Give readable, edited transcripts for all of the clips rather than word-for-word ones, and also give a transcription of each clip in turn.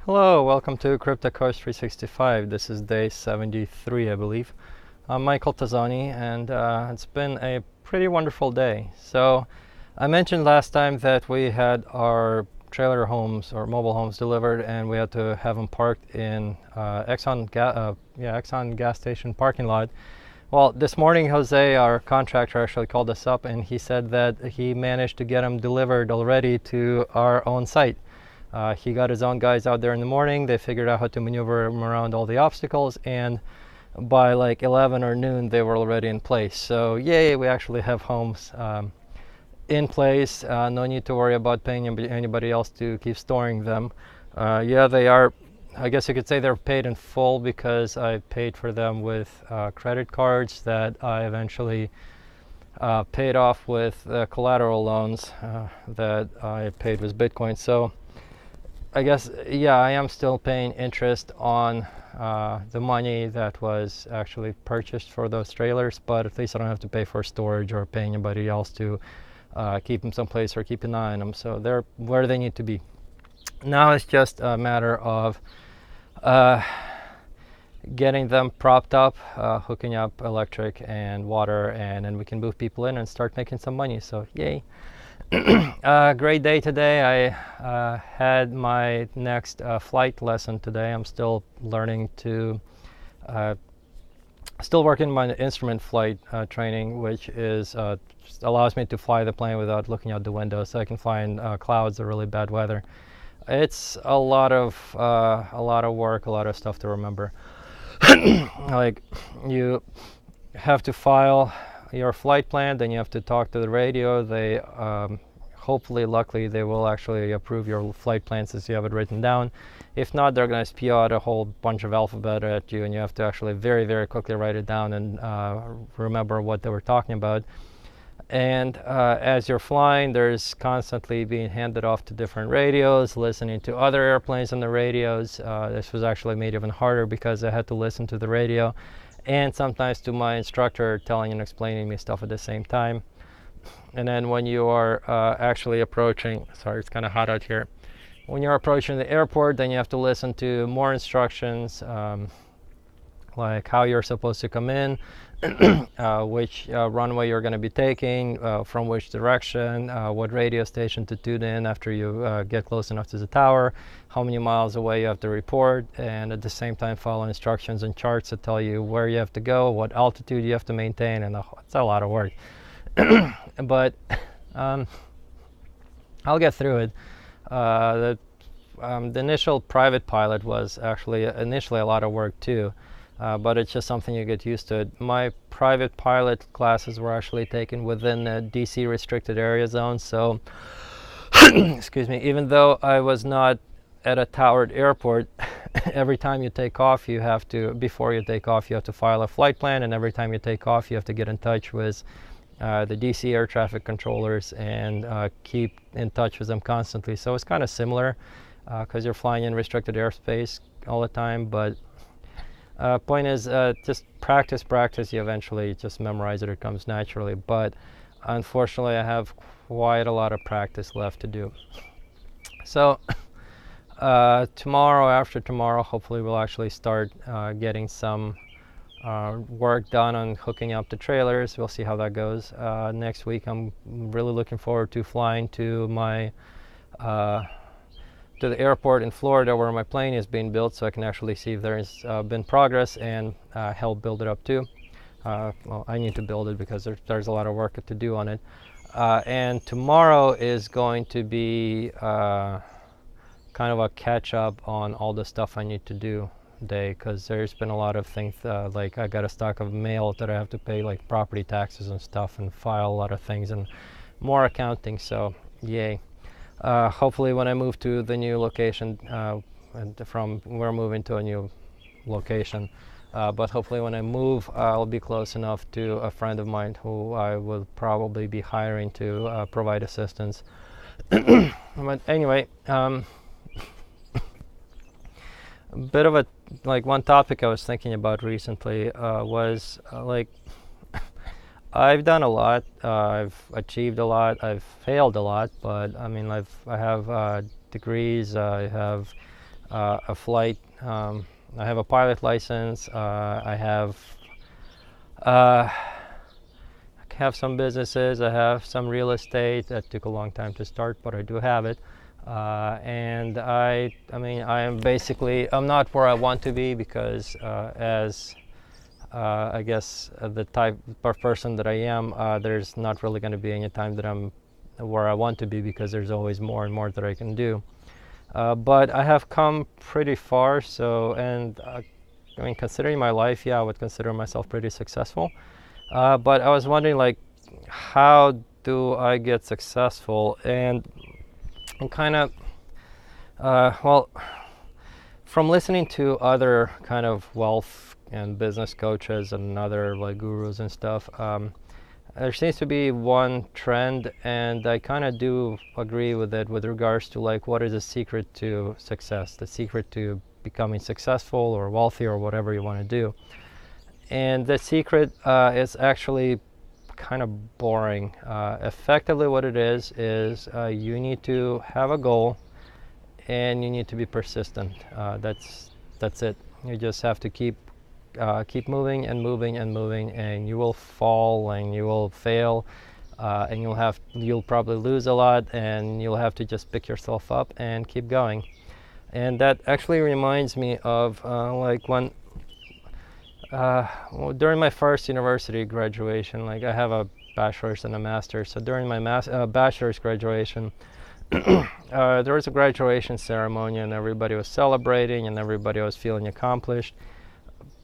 Hello, welcome to CryptoCoach365. This is day 73, I believe. I'm Michael Tozoni, and it's been a pretty wonderful day. So, I mentioned last time that we had our trailer homes or mobile homes delivered, and we had to have them parked in Exxon gas station parking lot. Well, this morning, Jose, our contractor, actually called us up, and he said that he managed to get them delivered already to our own site. He got his own guys out there in the morning. They figured out how to maneuver him around all the obstacles, and by like 11 or noon, they were already in place. So yay, we actually have homes in place. No need to worry about paying anybody else to keep storing them. Yeah, they are, I guess you could say they're paid in full because I paid for them with credit cards that I eventually paid off with collateral loans that I paid with Bitcoin. So I guess, yeah, I am still paying interest on the money that was actually purchased for those trailers, but at least I don't have to pay for storage or pay anybody else to keep them someplace or keep an eye on them. So they're where they need to be. Now it's just a matter of getting them propped up, hooking up electric and water, and then we can move people in and start making some money. So yay. Great day today. I had my next flight lesson today. I'm still learning to, still working my instrument flight training, which is just allows me to fly the plane without looking out the window, so I can fly in clouds or really bad weather. It's a lot of work, a lot of stuff to remember. Like, you have to file your flight plan, then you have to talk to the radio. They hopefully, luckily, they will actually approve your flight plan since you have it written down. If not, they're going to spew out a whole bunch of alphabet at you, and you have to actually very, very quickly write it down and remember what they were talking about. And as you're flying, there's constantly being handed off to different radios, listening to other airplanes on the radios. This was actually made even harder because I had to listen to the radio and sometimes to my instructor telling and explaining me stuff at the same time. And then when you are actually approaching, sorry, it's kind of hot out here. When you're approaching the airport, then you have to listen to more instructions, like how you're supposed to come in, which runway you're going to be taking, from which direction, what radio station to tune in after you get close enough to the tower, how many miles away you have to report, and at the same time follow instructions and charts that tell you where you have to go, what altitude you have to maintain, and it's a lot of work. But I'll get through it. The initial private pilot was actually initially a lot of work too. But it's just something you get used to. My private pilot classes were actually taken within the DC restricted area zone. So, excuse me, even though I was not at a towered airport, every time you take off, you have to, before you take off, you have to file a flight plan. And every time you take off, you have to get in touch with the DC air traffic controllers and keep in touch with them constantly. So it's kind of similar because you're flying in restricted airspace all the time. But point is, just practice, you eventually just memorize it, it comes naturally. But unfortunately, I have quite a lot of practice left to do. So tomorrow, after tomorrow, hopefully we'll actually start getting some work done on hooking up the trailers. We'll see how that goes. Next week, I'm really looking forward to flying to my to the airport in Florida where my plane is being built, so I can actually see if there's been progress and help build it up too. Well, I need to build it because there's a lot of work to do on it. And tomorrow is going to be kind of a catch up on all the stuff I need to do day, because there's been a lot of things, like I got a stock of mail that I have to pay, like property taxes and stuff, and file a lot of things and more accounting, so yay. Hopefully when I move to the new location, and we're moving to a new location, but hopefully when I move, I'll be close enough to a friend of mine who I will probably be hiring to provide assistance. But anyway, a bit of a, like, one topic I was thinking about recently was like, I've done a lot, I've achieved a lot, I've failed a lot, but I mean, I have degrees, I have a flight. I have a pilot license. I have some businesses. I have some real estate. That took a long time to start, but I do have it. And I mean, I'm not where I want to be because as I guess the type of person that I am, there's not really going to be any time that I'm where I want to be because there's always more and more that I can do. But I have come pretty far, and I mean, considering my life, yeah, I would consider myself pretty successful. But I was wondering, like, how do I get successful? And kind of, well, from listening to other kind of wealth and business coaches and other like gurus and stuff, there seems to be one trend, and I kind of do agree with it with regards to like what is the secret to success, the secret to becoming successful or wealthy or whatever you want to do. And the secret is actually kind of boring. Effectively what it is you need to have a goal and you need to be persistent. That's it. You just have to keep moving and moving and moving, and you will fall and you will fail, and you'll probably lose a lot, and you'll have to just pick yourself up and keep going. And that actually reminds me of like when during my first university graduation, like I have a bachelor's and a master's. So during my bachelor's graduation, there was a graduation ceremony, and everybody was celebrating, and everybody was feeling accomplished.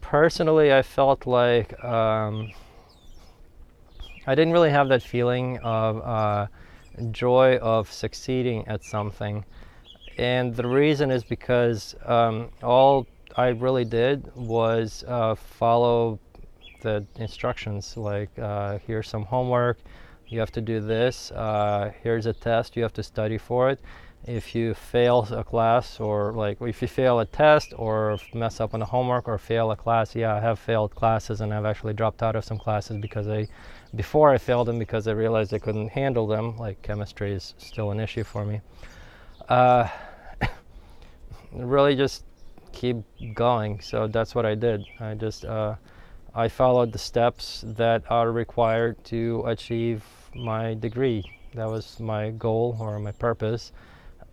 Personally, I felt like I didn't really have that feeling of joy of succeeding at something. And the reason is because all I really did was follow the instructions, like here's some homework, you have to do this, here's a test, you have to study for it. If you fail a class, or like if you fail a test or mess up on the homework or fail a class, yeah, I have failed classes, and I've actually dropped out of some classes before I failed them because I realized I couldn't handle them. Like chemistry is still an issue for me. Really just keep going. So that's what I did. I followed the steps that are required to achieve my degree. That was my goal or my purpose.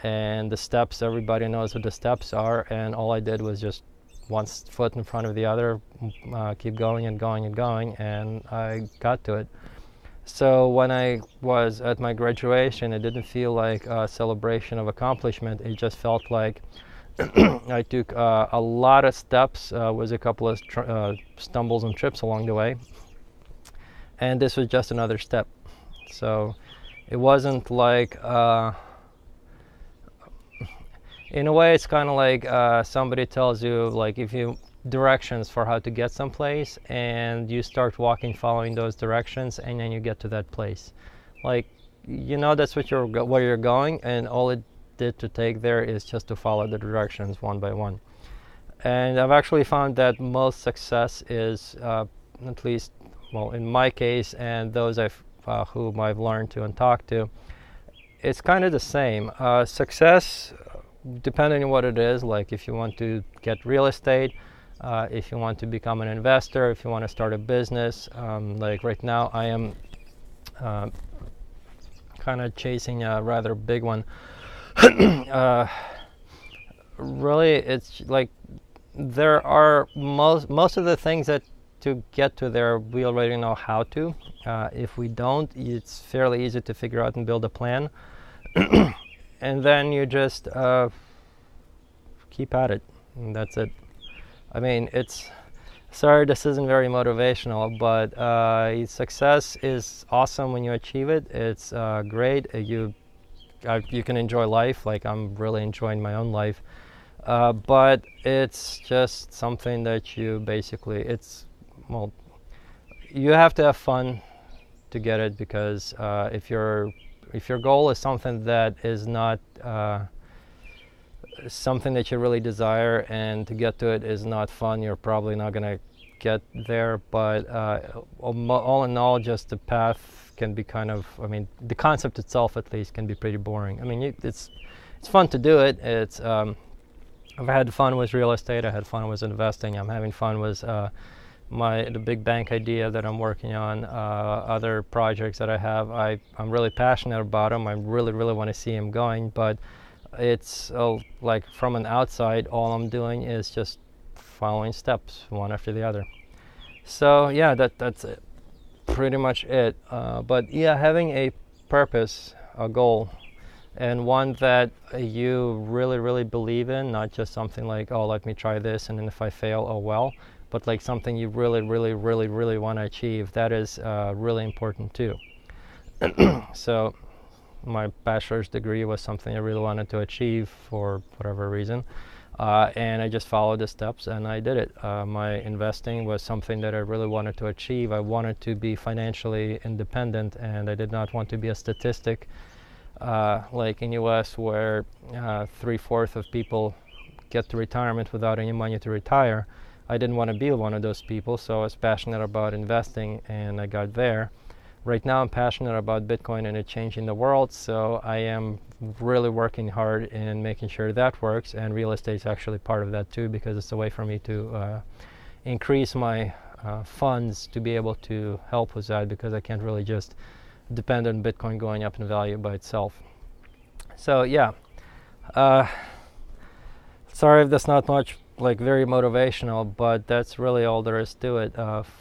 And the steps, everybody knows what the steps are, and all I did was just one foot in front of the other, keep going and going and going, and I got to it. So when I was at my graduation, it didn't feel like a celebration of accomplishment. It just felt like I took a lot of steps with a couple of stumbles and trips along the way, and this was just another step. So it wasn't like in a way, it's kind of like somebody tells you, like, if you directions for how to get someplace, and you start walking following those directions, and then you get to that place. Like, you know, that's where you're going, and all it did to take there is just to follow the directions one by one. And I've actually found that most success is, at least, well, in my case, and those whom I've learned to and talked to, it's kind of the same. Success, depending on what it is, like if you want to get real estate, if you want to become an investor, if you want to start a business, like right now I am kind of chasing a rather big one. Really, it's like there are most of the things that to get to there we already know how to. If we don't, it's fairly easy to figure out and build a plan. And then you just keep at it, and that's it. I mean, sorry, this isn't very motivational, but success is awesome when you achieve it. It's great. You can enjoy life, like I'm really enjoying my own life. But it's just something that you basically, you have to have fun to get it, because if your goal is something that is not something that you really desire, and to get to it is not fun, you're probably not going to get there. But all in all, just the path can be kind of, I mean, the concept itself at least can be pretty boring. I mean, it's fun to do it. It's I've had fun with real estate. I had fun with investing. I'm having fun with the big bank idea that I'm working on. Other projects that I have, I'm really passionate about them. I really want to see them going. But it's like from an outside, all I'm doing is just following steps one after the other. So yeah, that's it. Pretty much it. But yeah, having a purpose, a goal, and one that you really believe in, not just something like, oh, let me try this, and then if I fail, oh well, but like something you really want to achieve. That is really important too. So my bachelor's degree was something I really wanted to achieve for whatever reason. And I just followed the steps and I did it. My investing was something that I really wanted to achieve. I wanted to be financially independent, and I did not want to be a statistic like in US where 3/4 of people get to retirement without any money to retire. I didn't want to be one of those people, so I was passionate about investing and I got there. Right now I'm passionate about Bitcoin and it changing the world, so I am really working hard in making sure that works, and real estate is actually part of that too, because it's a way for me to increase my funds to be able to help with that, because I can't really just depend on Bitcoin going up in value by itself. So yeah, sorry if that's not much, like very motivational, but that's really all there is to it.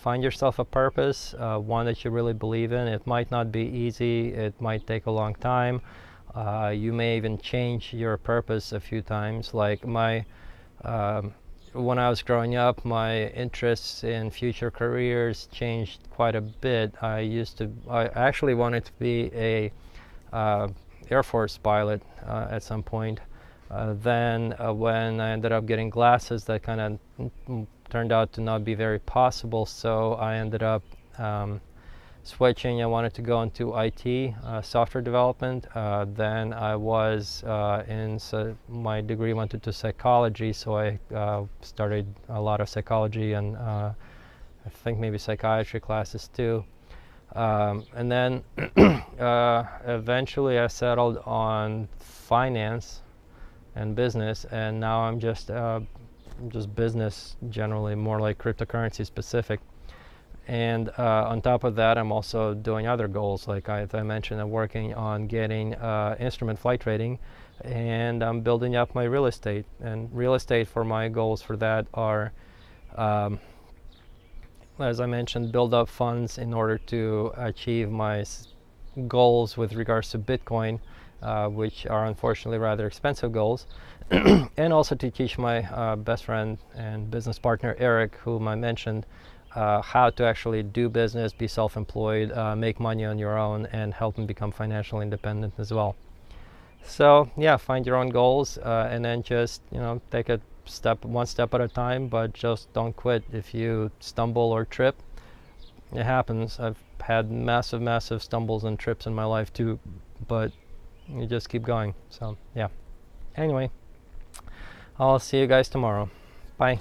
Find yourself a purpose, one that you really believe in. It might not be easy, it might take a long time. You may even change your purpose a few times. Like when I was growing up, my interests in future careers changed quite a bit. I actually wanted to be a Air Force pilot at some point. Then when I ended up getting glasses, that kind of turned out to not be very possible, so I ended up switching. I wanted to go into IT, software development. Then I was my degree went into psychology, so I started a lot of psychology and I think maybe psychiatry classes too. And then eventually I settled on finance and business, and now I'm just business generally, more like cryptocurrency specific. And on top of that, I'm also doing other goals. Like as I mentioned, I'm working on getting instrument flight trading, and I'm building up my real estate. And real estate, for my goals for that are, as I mentioned, build up funds in order to achieve my goals with regards to Bitcoin, which are unfortunately rather expensive goals, and also to teach my best friend and business partner Eric, whom I mentioned, how to actually do business, be self-employed, make money on your own, and help him become financially independent as well. So yeah, find your own goals, and then just take it one step at a time, but just don't quit. If you stumble or trip, it happens. I've had massive stumbles and trips in my life too, but you just keep going. So yeah, anyway, I'll see you guys tomorrow. Bye.